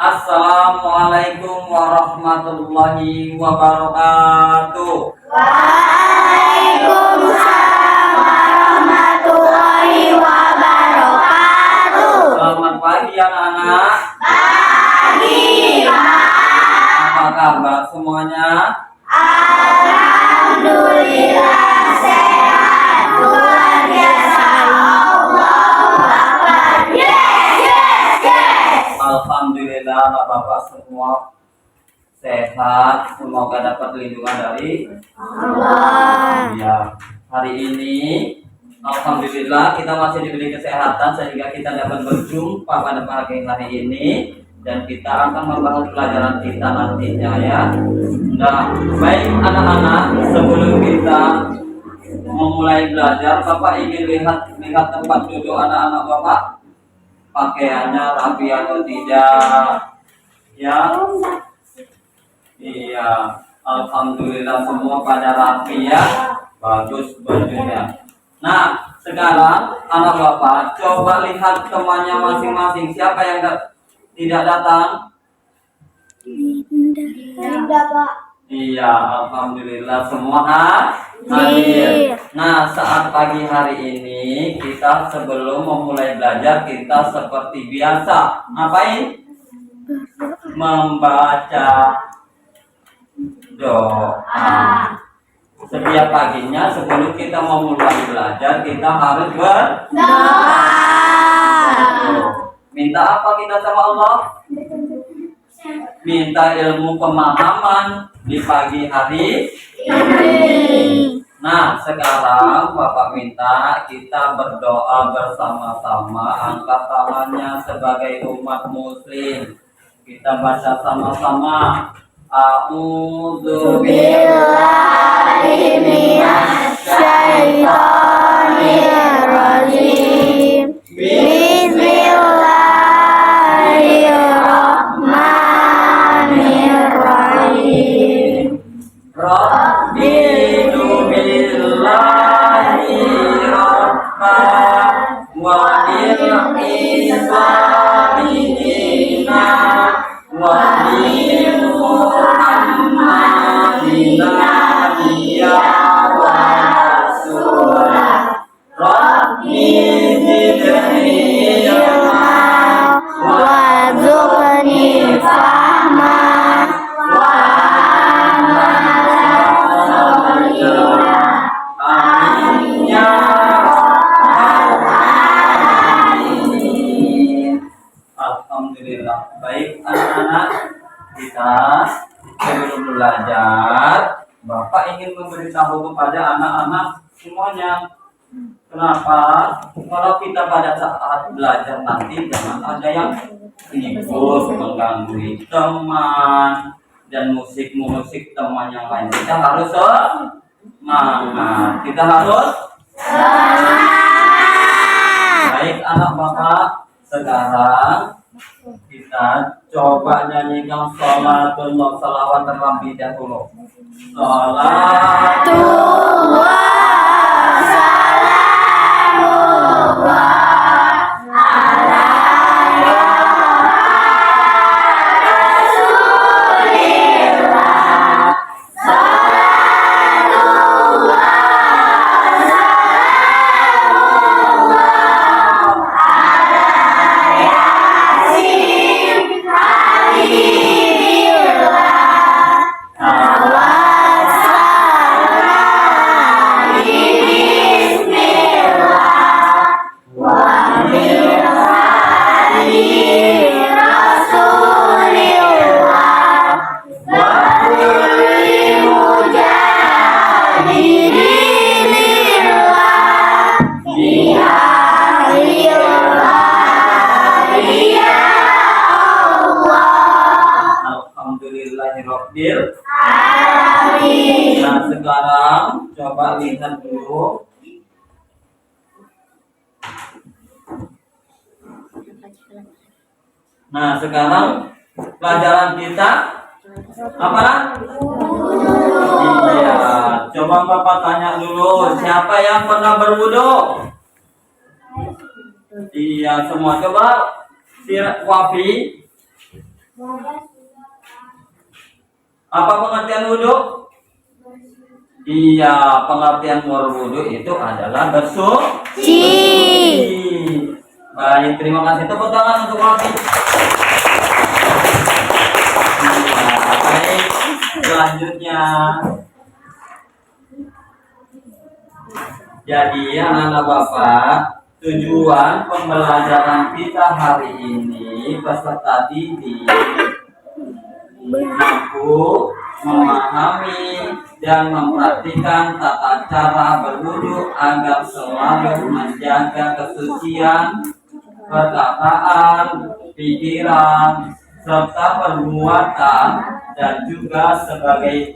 Assalamualaikum warahmatullahi wabarakatuh. Waalaikumsalam warahmatullahi wabarakatuh. Selamat pagi anak-anak. Pagi, Apa kabar semuanya? alhamdulillah sehat luar biasa. Allahu Akbar. Yes. Alhamdulillah bapak-bapak semua sehat. Semoga dapat lindungan dari Allah. Ya, hari ini alhamdulillah kita masih diberi kesehatan sehingga kita dapat berjumpa pada pagi hari ini dan kita akan membahas pelajaran kita nantinya ya. Nah, baik anak-anak, sebelum kita memulai belajar, Bapak ingin lihat tempat duduk anak-anak Bapak, pakaiannya rapi atau tidak? Ya. Iya, alhamdulillah semua pada rapi ya. Bagus bajunya. Nah, sekarang anak Bapak coba lihat temannya masing-masing. Siapa yang tidak datang? Tidak, Pak. Iya, alhamdulillah semua hadir. Nah, saat pagi hari ini kita sebelum memulai belajar kita seperti biasa ngapain? Membaca doa. Setiap paginya sebelum kita memulai belajar kita harus Doa. minta apa kita sama Allah? Minta ilmu pemahaman di pagi hari ini. Nah, sekarang Bapak minta kita berdoa bersama-sama, angkat tangannya sebagai umat muslim. Kita baca sama-sama. A'udzu billahi minasy syaithanir rajim. Bismillahirrahmanirrahim. Rabbidu billahi rabban wa bil islamiina wa bil muhammadin nabiyya wa rasulah. Rabbi zidni ilma warzuqni fahma wa amin ya rabbal alamin. Alhamdulillah. Baik anak-anak, kita sebelum belajar Bapak ingin memberitahu kepada anak-anak semuanya. Kenapa? Kalau kita pada saat belajar nanti jangan ada yang ribut, mengganggu teman dan musik teman yang lain. Kita harus semangat. Kita harus baik anak Bapak. Sekarang kita coba nyanyikan sholatullah, salawat terlebih dahulu. Sholatullah Alamin. Nah, sekarang coba lihat dulu. Nah, sekarang pelajaran kita apa? Iya, coba Bapak tanya dulu, siapa yang pernah berwudu? Iya, semua. Coba si Wafi, apa pengertian wudu? Iya, pengertian berwudu itu adalah bersuci. Baik, terima kasih. Tepuk tangan untuk Wafi. Baik, selanjutnya. Jadi anak-anak Bapak, tujuan pembelajaran kita hari ini peserta didik mampu memahami dan mempraktikkan tata cara berwudu agar selalu menjaga kesucian perkataan, pikiran, serta perbuatan, dan juga sebagai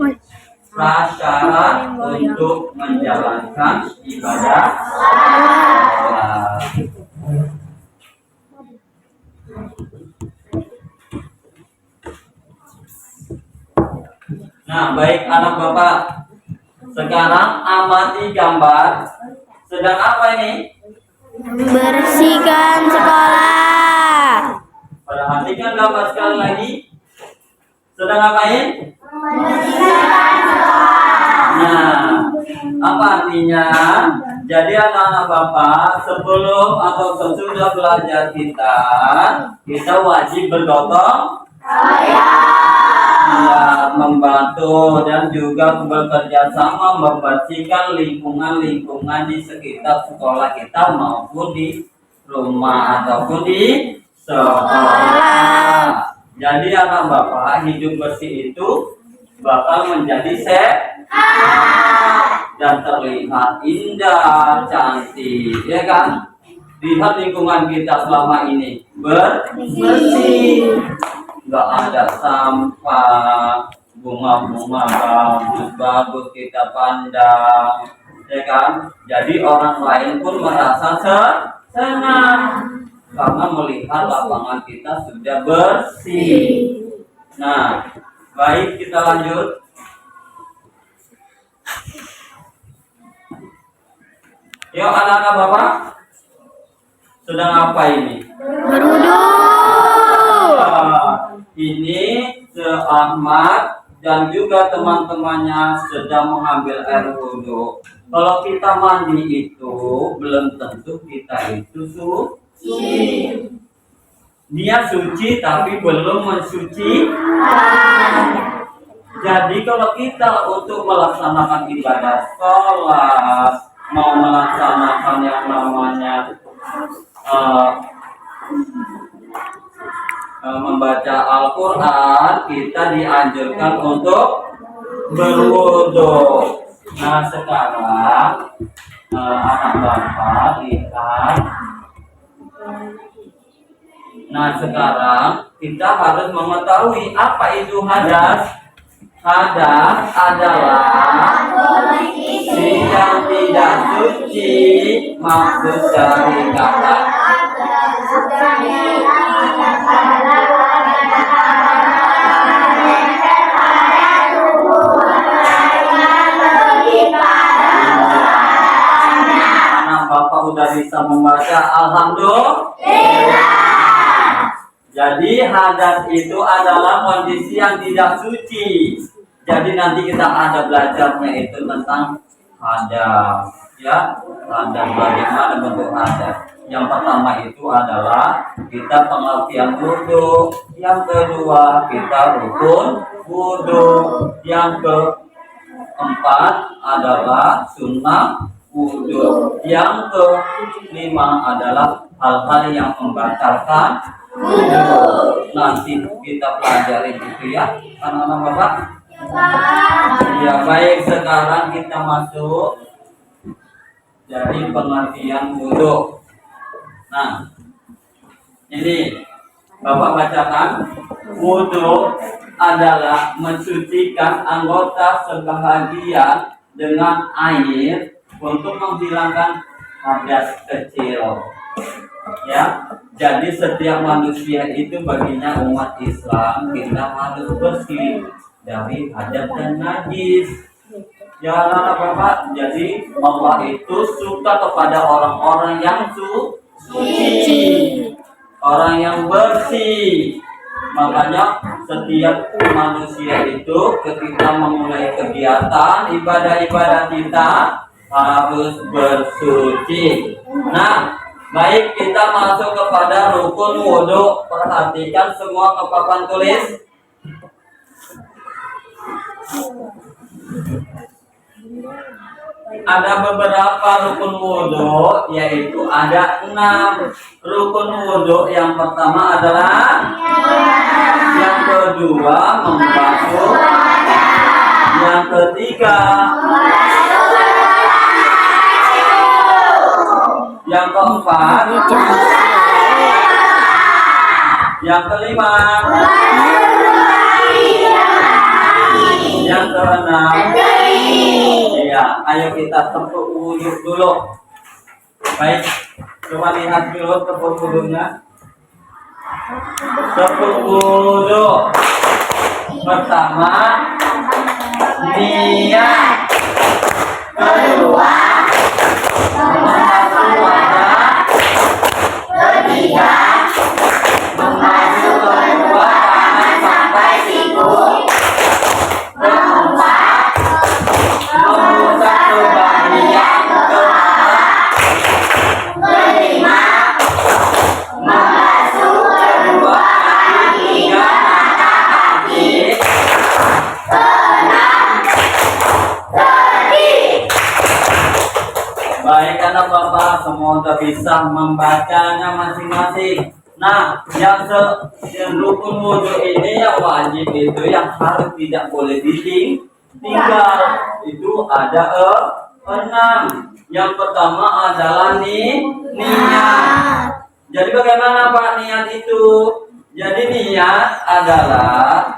prasyarat untuk menjalankan ibadah sholat. Nah, baik anak Bapak, sekarang amati gambar. Sedang apa ini? Membersihkan sekolah. Perhatikan gambar sekali lagi. Sedang ngapain? Nah, apa artinya? Jadi anak-anak Bapak, sebelum atau sesudah belajar kita wajib bergotong ya, membantu dan juga bekerja sama membersihkan lingkungan-lingkungan di sekitar sekolah kita maupun di rumah ataupun di sekolah. Jadi anak Bapak, hidup bersih itu bakal menjadi sehat dan terlihat indah, cantik, ya kan? Lihat lingkungan kita selama ini bersih, nggak ada sampah, bunga-bunga bagus-bagus kita pandang, ya kan? Jadi orang lain pun merasa senang karena melihat lapangan kita sudah bersih. Nah, baik, kita lanjut. Yuk anak-anak Bapak, sedang apa ini? Berwudu. Ini Ahmad dan juga teman-temannya sedang mengambil air wudhu. Kalau kita mandi itu belum tentu kita itu suci. Dia suci tapi belum mensuci. Jadi kalau kita untuk melaksanakan ibadah sholat, mau melaksanakan yang namanya membaca Al-Quran, kita dianjurkan untuk berwudu. Nah, sekarang anak Bapak lihat. Nah, sekarang kita harus mengetahui apa itu hadas. Hadas adalah kondisi yang tidak suci. Maksud dari kata Bapak udah bisa membaca, alhamdulillah. Jadi hadas itu adalah kondisi yang tidak suci. Jadi nanti kita ada belajarnya itu tentang hadas, ya. Hadas, bagaimana bentuk hadas. Yang pertama itu adalah kita pengertian wudu. Yang kedua kita rukun wudu. Yang keempat adalah sunnah wudu. Yang kelima adalah hal-hal yang membatalkan wudu. Nanti kita pelajari itu ya, anak-anak Bapak. Ya, baik, sekarang kita masuk dari pengertian wudu. Nah, ini Bapak bacakan. Wudu adalah mensucikan anggota sebahagian dengan air untuk menghilangkan hadas kecil. Ya, jadi setiap manusia itu baginya umat Islam kita harus bersih dari hadas dan najis. Ya Bapak, jadi Allah itu suka kepada orang-orang yang suci, orang yang bersih. Makanya setiap manusia itu ketika memulai kegiatan ibadah-ibadah kita harus bersuci. Nah, baik, kita masuk kepada rukun wudhu. Perhatikan semua ke papan tulis. Ada beberapa rukun wudhu, yaitu ada 6 rukun wudhu. Yang pertama adalah, yang kedua membasuh, yang ketiga, yang keempat, yang kelima, yang keenam. Ya, ayo kita tepuk wudhu dulu. Baik, coba lihat dulu tepuk wudhunya. Tepuk wudhu. Pertama, niat. Kedua, membasuh wajah. Ketiga, membasuh kedua tangan sampai siku. Keempat, mengusap sebagian kepala. Kelima, membasuh kedua kaki hingga mata kaki. Keenam, sedih. Baik anak Bapak, semoga bisa membacanya masing-masing. Nah, yang rukun wudhu ini yang wajib itu, yang harus tidak boleh ditinggal itu ada 6. Yang pertama adalah niat. Jadi bagaimana Pak niat itu? Jadi niat adalah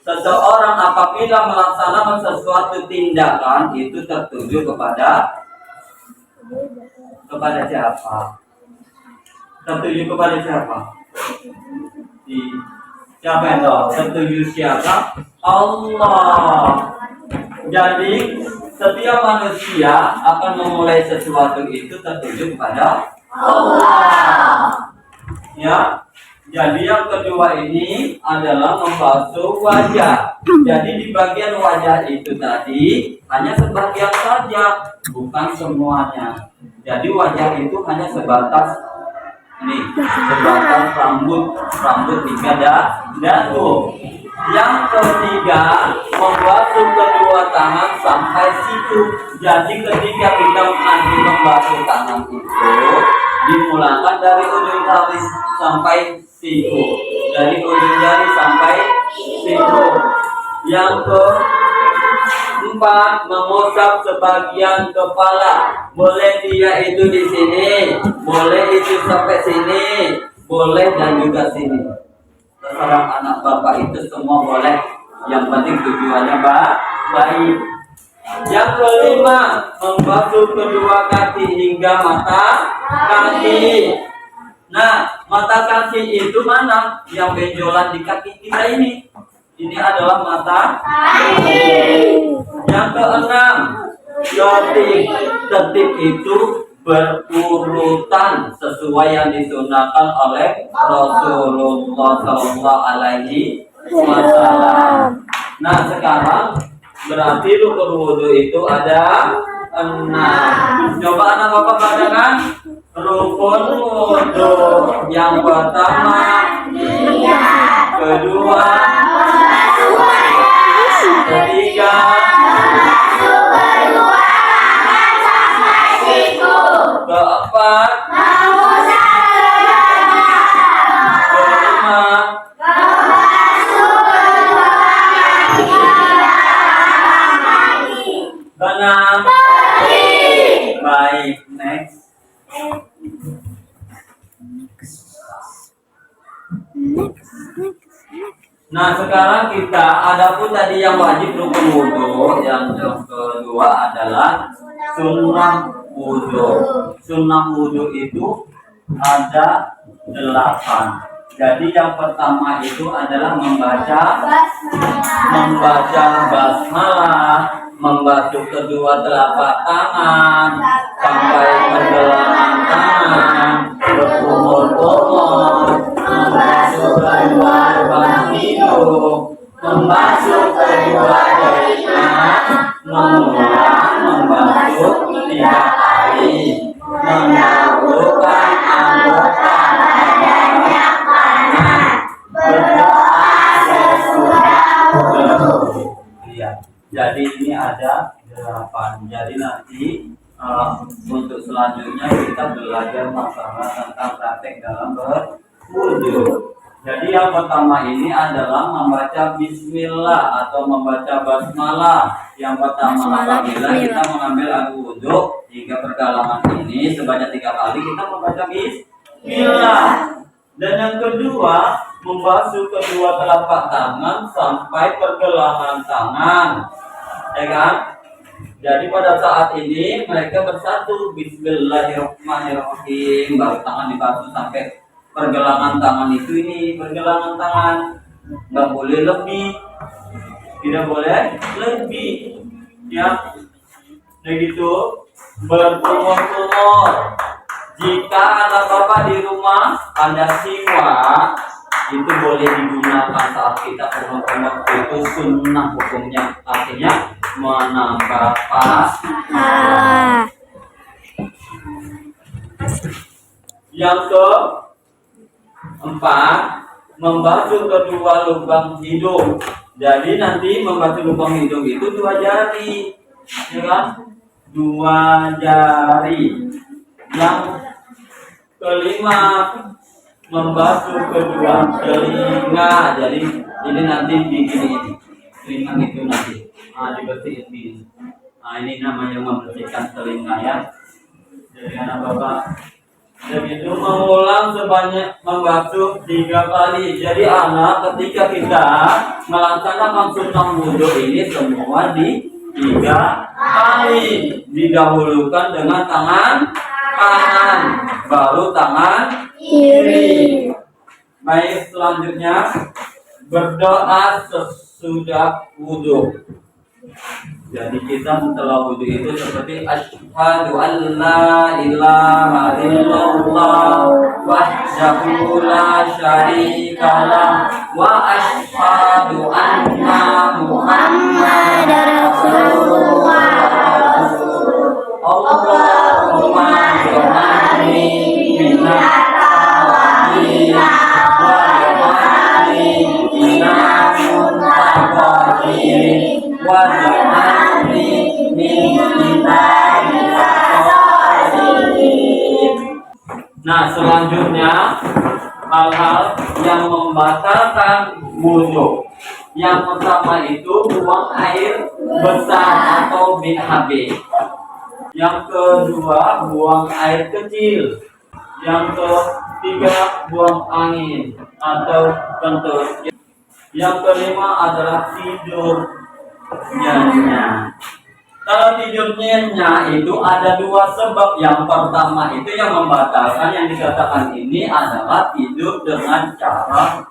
seseorang apabila melaksanakan sesuatu tindakan itu tertuju kepada siapa? Tertuju kepada siapa? Siapa yang tahu? Tertuju siapa? Allah. Jadi setiap manusia akan memulai sesuatu itu tertuju kepada Allah. Ya. Jadi yang kedua ini adalah membasuh wajah. Jadi di bagian wajah itu tadi hanya sebagian saja, bukan semuanya. Jadi wajah itu hanya sebatas rambut hingga dagu. Yang ketiga, membasuh kedua tangan sampai siku. Jadi ketika kita membasuh tangan itu dimulakan dari ujung jari sampai siku, dari ujung jari sampai siku. Yang keempat, mengusap sebagian kepala. Boleh dia itu di sini, boleh itu sampai sini, boleh dan juga sini. Terserah anak Bapak itu semua boleh. Yang penting tujuannya baik. Yang kelima, membasuh kedua kaki hingga mata kaki. Nah, mata kaki itu mana? Yang benjolan di kaki kita ini. Ini adalah mata kaki. Yang keenam, tertib itu berurutan sesuai yang disunahkan oleh Rasulullah SAW. Nah, sekarang berarti rukun wudhu itu ada 6. Coba anak Bapak bacakan. Rukun wudhu yang pertama niat, kedua ketiga keempat kelima keenam. Baik, next. Nah, Nah sekarang kita adapun tadi yang wajib rukun wudhu, yang kedua adalah sunnah wudhu. Sunnah wudhu itu ada 8. Jadi yang pertama itu adalah membaca basmalah, membasuh kedua telapak tangan sampai pergelangan tangan, berkumur-kumur, membasuh kedua lubang hidung, membasuh kedua telinga, mengulang membasuh 3 kali, mendahulukan anggota banyak tangan, berdoa sesudah wudhu. Iya. Jadi ini ada 8. Jadi nanti untuk selanjutnya kita belajar masalah tentang praktek dalam berwudhu. Jadi yang pertama ini adalah membaca bismillah atau membaca basmalah. Yang pertama apabila kita mengambil air wudhu hingga pergelangan ini sebanyak 3 kali kita membaca bismillah. Dan yang kedua membasuh kedua telapak tangan sampai pergelangan tangan, ya kan? Jadi pada saat ini mereka bersatu bismillahirrahmanirrahim, baru tangan dibasuh sampai pergelangan tangan itu ini pergelangan tangan, nggak boleh lebih, tidak boleh lebih, ya. Begitu berkumur-kumur. Jika anak bapak di rumah ada siwak, itu boleh digunakan saat kita kumur-kumur, itu sunnah hukumnya, artinya menambah pahala. Yang keempat, membasuh kedua lubang hidung. Jadi nanti membasuh lubang hidung itu 2 jari, ya kan? 2 jari. Yang kelima, membasuh kedua telinga. Jadi ini nanti begini, telinga itu nanti dibersihin ini. Nah ini namanya membersihkan telinga, ya. Jadi anak bapak begitu mengulang sebanyak membasuh 3 kali. Jadi anak ketika kita melaksanakan sunnah wudhu ini semua di 3 kali. Didahulukan dengan tangan kanan, baru tangan kiri. Baik, selanjutnya berdoa sesudah wudhu. Jadi kita setelah wudhu itu seperti asyhadu an la ilaha illallah wahdahu la syarikalah wa asyhadu anna muhammadar rasulullah. Allahumma ja'alni minat tawabina wa ja'alni minat muttaqin wa ja'alni min ibadika sholihin. Nah selanjutnya hal-hal yang membatalkan wudhu. Yang pertama itu buang air besar atau BAB. Yang kedua buang air kecil. Yang ketiga buang angin atau kentut. Yang kelima adalah tidur nyenyak. Kalau tidur nyenyak itu ada 2 sebab. Yang pertama itu yang membatalkan, yang dikatakan ini adalah tidur dengan cara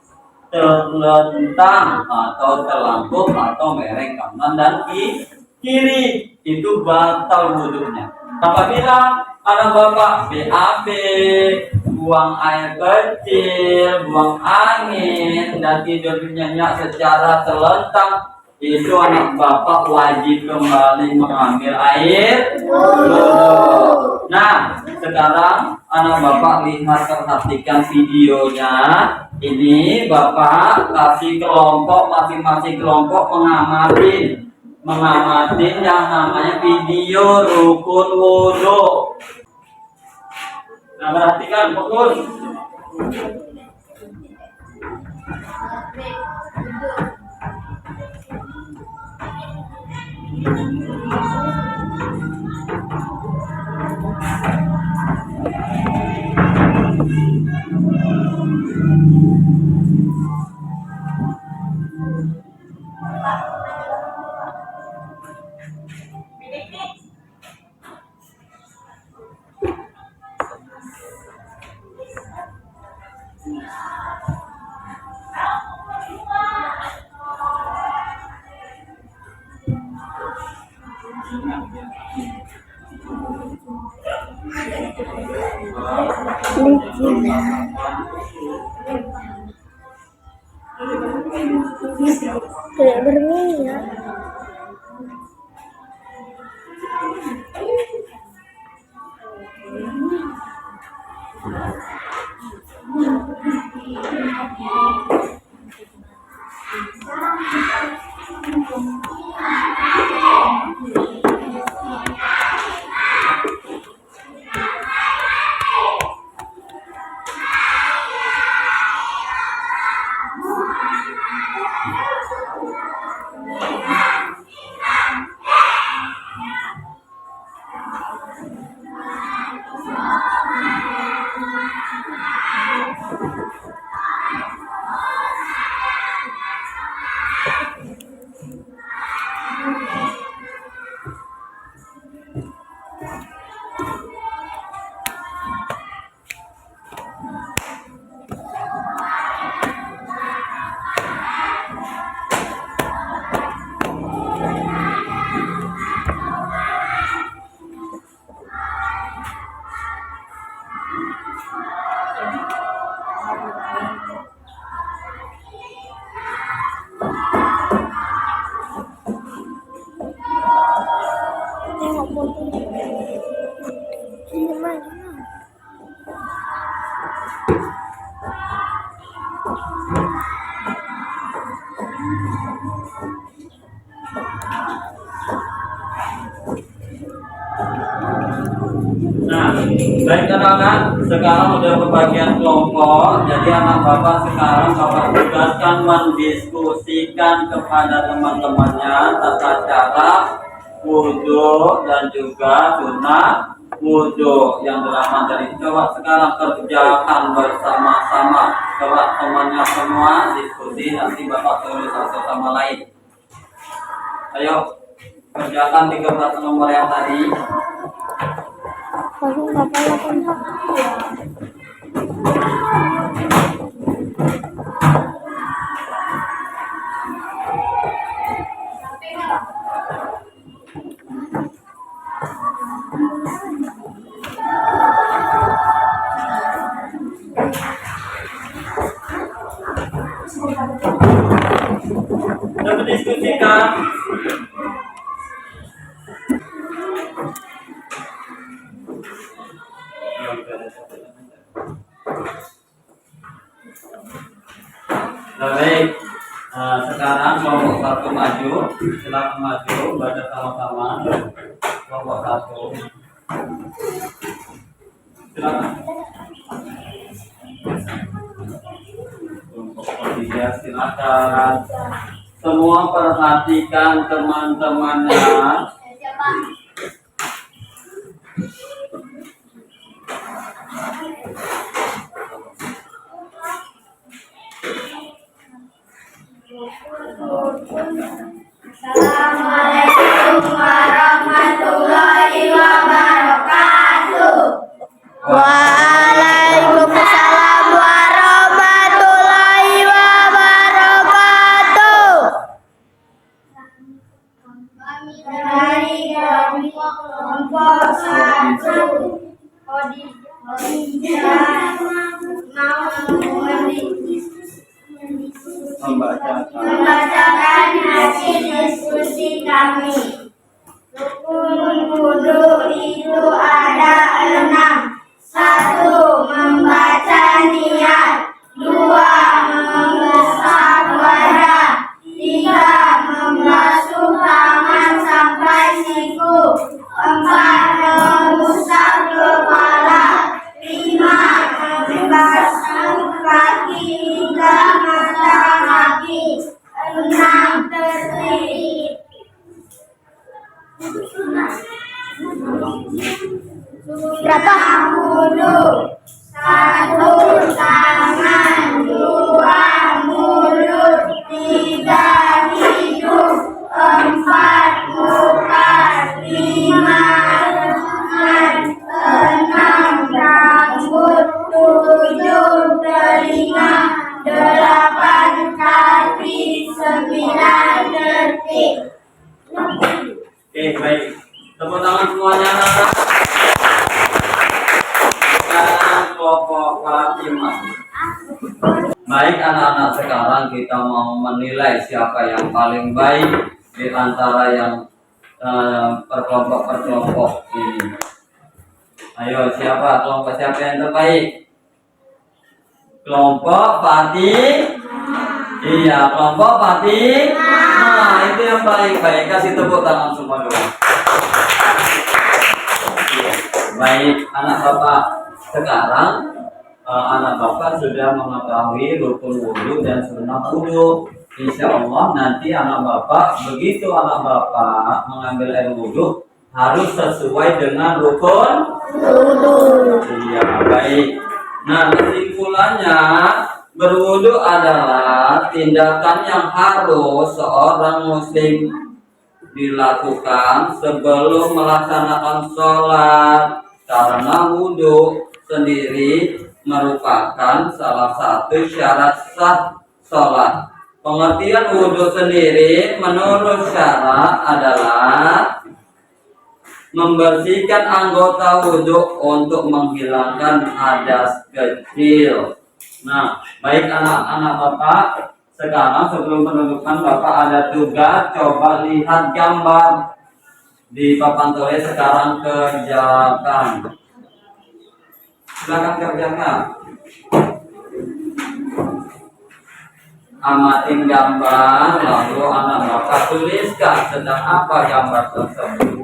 terlentang atau terlambung atau mereng kanan dan kiri, itu batal wudhunya. Apabila anak bapak BAB, buang air kecil, buang angin, dan tidur nyenyak secara terlentang, itu anak bapak wajib kembali mengambil air wudhu. Nah, sekarang anak bapak lihat, perhatikan videonya. Ini bapak kasih kelompok, masing-masing kelompok mengamati yang namanya video rukun wudhu. Nah, perhatikan, fokus. Tidak berminyak. Tengok foto. Gimana? Nah, baik anak-anak, sekarang udah pembagian kelompok. Jadi anak bapak sekarang bapak tugaskan mendiskusikan kepada teman-temannya tata cara wudhu dan juga sunat wudhu yang telah materi. Coba sekarang kerjakan bersama-sama. Coba temannya semua diskusi, nanti bapak tulis satu sama lain. Ayo kerjakan di kertas nomor yang tadi. Langsung bapak lakukan. Kita mendiskusikan. Baik, sekarang kelompok satu maju, silakan maju, baca sama-sama. Kelompok satu, silakan. Kelompok tiga, silakan. Semua perhatikan teman-temannya. Assalamualaikum warahmatullahi wabarakatuh. Waalaikumsalam warahmatullahi wabarakatuh. Dari kelompok satu, membacakan hasil diskusi kami. Rukun wudhu itu ada 6. 1. Membaca niat. 2. mengusap wajah. 3. membasuh tangan sampai siku. 4. mengusap kepala. 5. membasuh kaki hingga mata kaki. 6. tertib. Berapa? Wudhu. 1. tangan. 2. mulut. 3. hidung. 4. muka. 5. tangan. 6. rambut. 7. telinga. 8. kaki. 9. tertib. Oke, baik. Tepuk tangan semuanya. Dan kelompok Fatimah. Baik anak-anak, sekarang kita mau menilai siapa yang paling baik di antara yang per kelompok ini. Ayo, kelompok siapa yang terbaik? Kelompok Fatih. Iya, kelompok Fatih. Nah, itu yang paling baik. Kasih tepuk tangan semua dulu. Baik, anak bapak, sekarang anak bapak sudah mengetahui rukun wudhu dan sunnah wudhu. Insya Allah nanti anak bapak, begitu anak bapak mengambil air wudhu, harus sesuai dengan rukun wudhu. Iya, baik. Nah, kesimpulannya, berwudhu adalah tindakan yang harus seorang muslim dilakukan sebelum melaksanakan sholat, karena wudhu sendiri merupakan salah satu syarat sah sholat. Pengertian wudhu sendiri menurut syara adalah membersihkan anggota wudhu untuk menghilangkan hadas kecil. Nah, baik anak-anak bapak, sekarang sebelum penunjukan bapak ada tugas, coba lihat gambar di papan tulis. Sekarang kerjakan. Silakan kerjakan. Amatin gambar, lalu anak bapak tuliskan sedang apa gambar tersebut.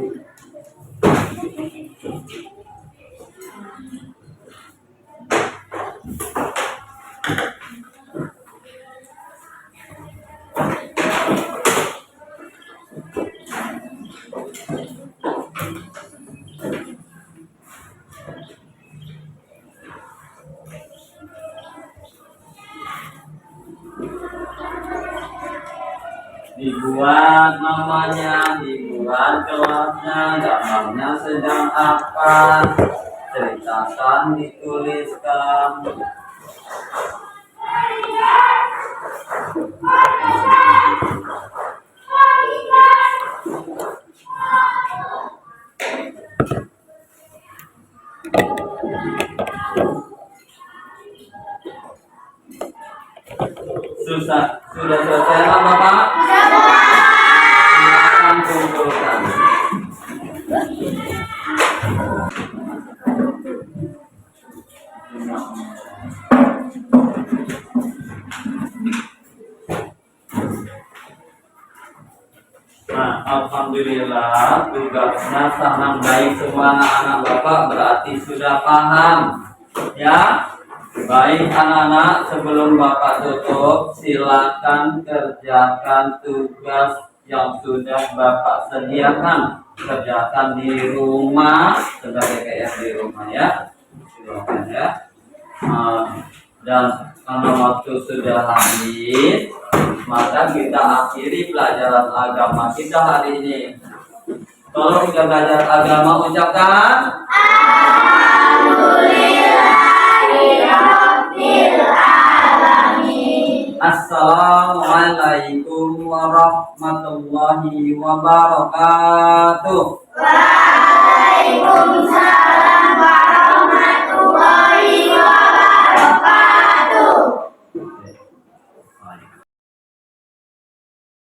Dibuat namanya, dibuat kelasnya, gambarnya sedang apa, ceritakan, dituliskan. Sudah selesai lah bapak? Silakan kumpulkan. Nah, alhamdulillah tugasnya sangat baik semua anak-anak bapak, berarti sudah paham ya. Baik anak-anak, sebelum bapak tutup, silakan kerjakan tugas yang sudah bapak sediakan. Kerjakan di rumah sebagai PS di rumah ya. Silakan ya. Dan karena waktu sudah habis, maka kita akhiri pelajaran agama kita hari ini. Tolong kita belajar agama, ucapkan Assalamualaikum warahmatullahi wabarakatuh.